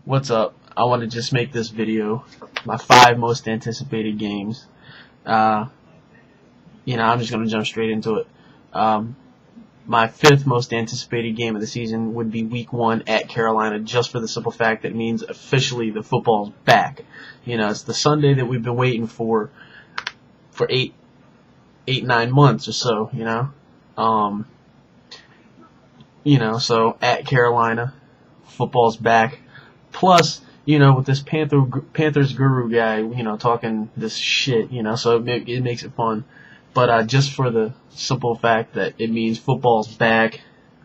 What's up? I want to just make this video my 5 most anticipated games. I'm just going to jump straight into it. My 5th most anticipated game of the season would be Week 1 at Carolina, just for the simple fact that it means officially the football's back. It's the Sunday that we've been waiting for 9 months or so. So at Carolina, football's back. Plus, with this Panthers guru guy, talking this shit, so it makes it fun. But just for the simple fact that it means football's back,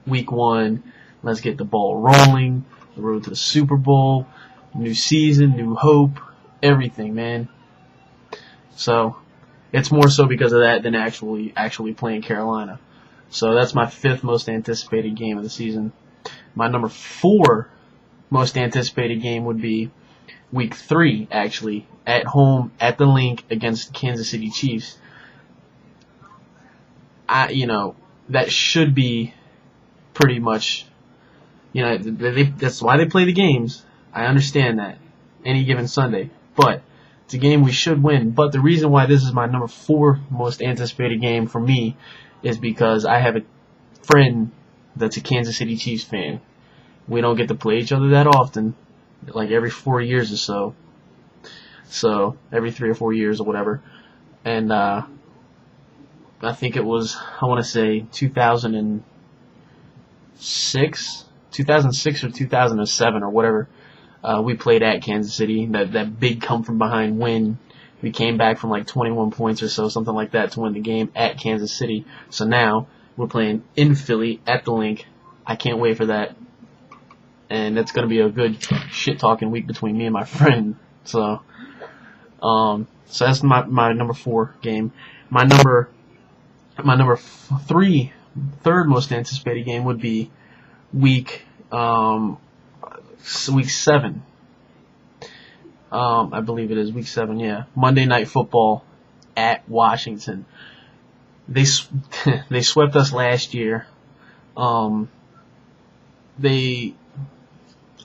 Week 1, let's get the ball rolling, the road to the Super Bowl, new season, new hope, everything, man. So it's more so because of that than actually playing Carolina. So that's my 5th most anticipated game of the season. My number 4 most anticipated game would be Week 3, actually, at home at the Link against the Kansas City Chiefs. That should be pretty much, that's why they play the games. I understand that, any given Sunday, but it's a game we should win. But the reason why this is my number 4 most anticipated game for me is because I have a friend that's a Kansas City Chiefs fan. We don't get to play each other that often, like every 4 years or so. So every 3 or 4 years or whatever. And I think it was, I want to say 2006 or 2007 or whatever. We played at Kansas City. That big come from behind win. We came back from like 21 points or so, something like that, to win the game at Kansas City. So now we're playing in Philly at the Link. I can't wait for that. And it's going to be a good shit-talking week between me and my friend. So that's my number 4 game. My third most anticipated game would be week 7. I believe it is week 7. Yeah, Monday Night Football at Washington. They swept us last year.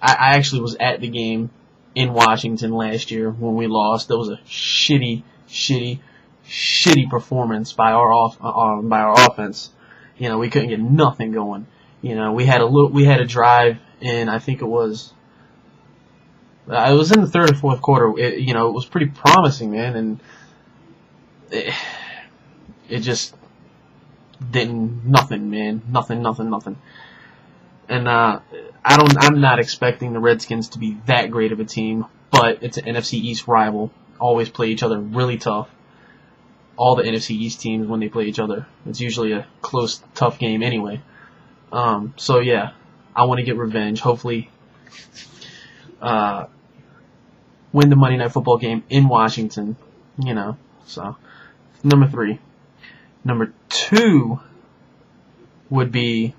I actually was at the game in Washington last year when we lost. That was a shitty performance by our offense. We couldn't get nothing going. We had a drive, and I think it was in the 3rd or 4th quarter. It was pretty promising, man, and it just didn't nothing. And I'm not expecting the Redskins to be that great of a team, but it's an NFC East rival. Always play each other really tough. All the NFC East teams, when they play each other, it's usually a close, tough game anyway. So yeah, I want to get revenge. Hopefully, win the Monday Night Football game in Washington. So number 3. Number 2 would be.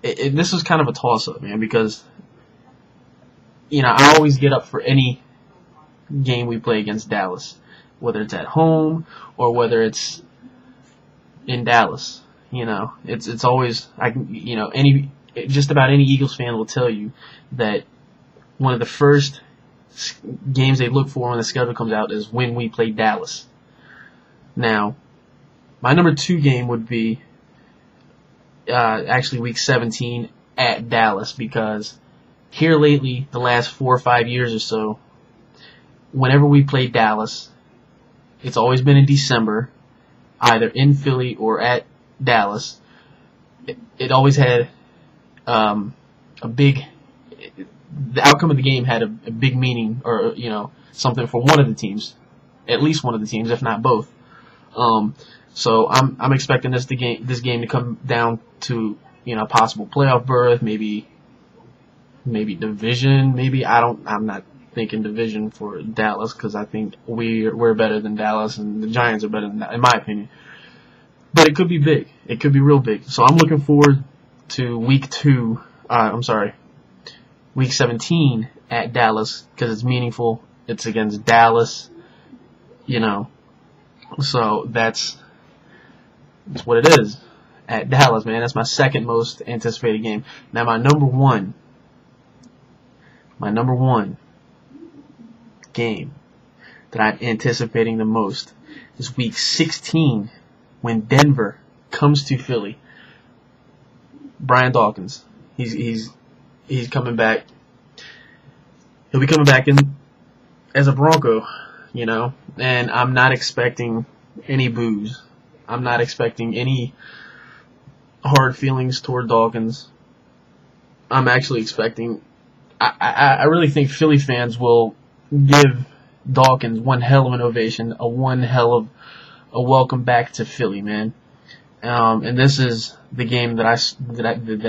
This was kind of a toss-up, man, because I always get up for any game we play against Dallas, whether it's at home or whether it's in Dallas. It's always just about any Eagles fan will tell you that one of the first games they look for when the schedule comes out is when we play Dallas. Now, my number 2 game would be actually week 17 at Dallas, because here lately, the last 4 or 5 years or so, whenever we play Dallas, it's always been in December, either in Philly or at Dallas. It always had the outcome of the game had a big meaning, or something for one of the teams, at least one of the teams, if not both. So I'm expecting this game to come down to possible playoff berth, maybe division, I'm not thinking division for Dallas, because I think we're better than Dallas and the Giants are better than that, in my opinion. But it could be big. It could be real big. So I'm looking forward to week 17 at Dallas, because it's meaningful. It's against Dallas, So that's what it is at Dallas, man. That's my 2nd most anticipated game. Now, my number 1 my number one game that I'm anticipating the most is Week 16 when Denver comes to Philly. Brian Dawkins, he's coming back. He'll be coming back in as a Bronco, and I'm not expecting any boos. I'm not expecting any hard feelings toward Dawkins. I'm actually expecting. I really think Philly fans will give Dawkins one hell of an ovation, one hell of a welcome back to Philly, man. And this is the game that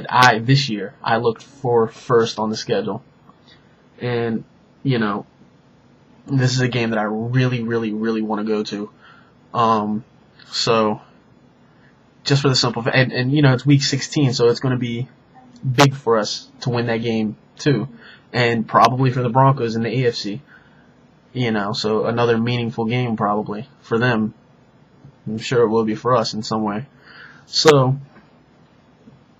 I this year I looked for first on the schedule, and this is a game that I really, really, really want to go to. So just for the simple and it's Week 16, so it's going to be big for us to win that game too, and probably for the Broncos in the AFC. So another meaningful game probably for them. I'm sure it will be for us in some way. So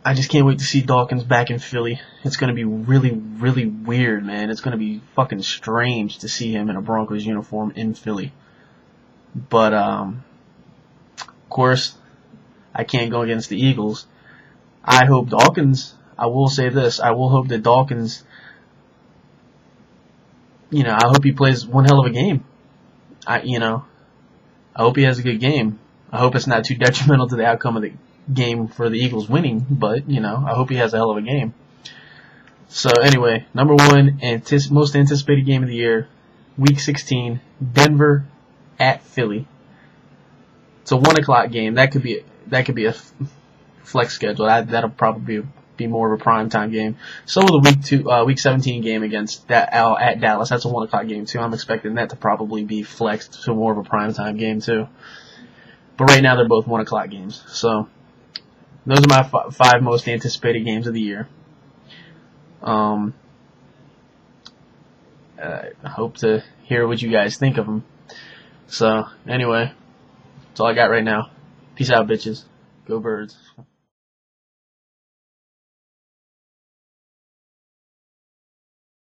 I just can't wait to see Dawkins back in Philly. It's going to be really, really weird, man. It's going to be fucking strange to see him in a Broncos uniform in Philly. But of course, I can't go against the Eagles. I hope Dawkins. I will say this. I will hope that Dawkins. I hope he plays one hell of a game. I hope he has a good game. I hope it's not too detrimental to the outcome of the game for the Eagles winning, but, I hope he has a hell of a game. So, anyway, number one, most anticipated game of the year, Week 16, Denver at Philly. It's a 1 o'clock game. That could be a flex schedule. That'll probably be more of a primetime game. So will the Week 17 game against at Dallas. That's a 1 o'clock game too. I'm expecting that to probably be flexed to more of a primetime game too. But right now they're both 1 o'clock games. So those are my five most anticipated games of the year. I hope to hear what you guys think of them. So anyway, that's all I got right now. Peace out, bitches. Go Birds.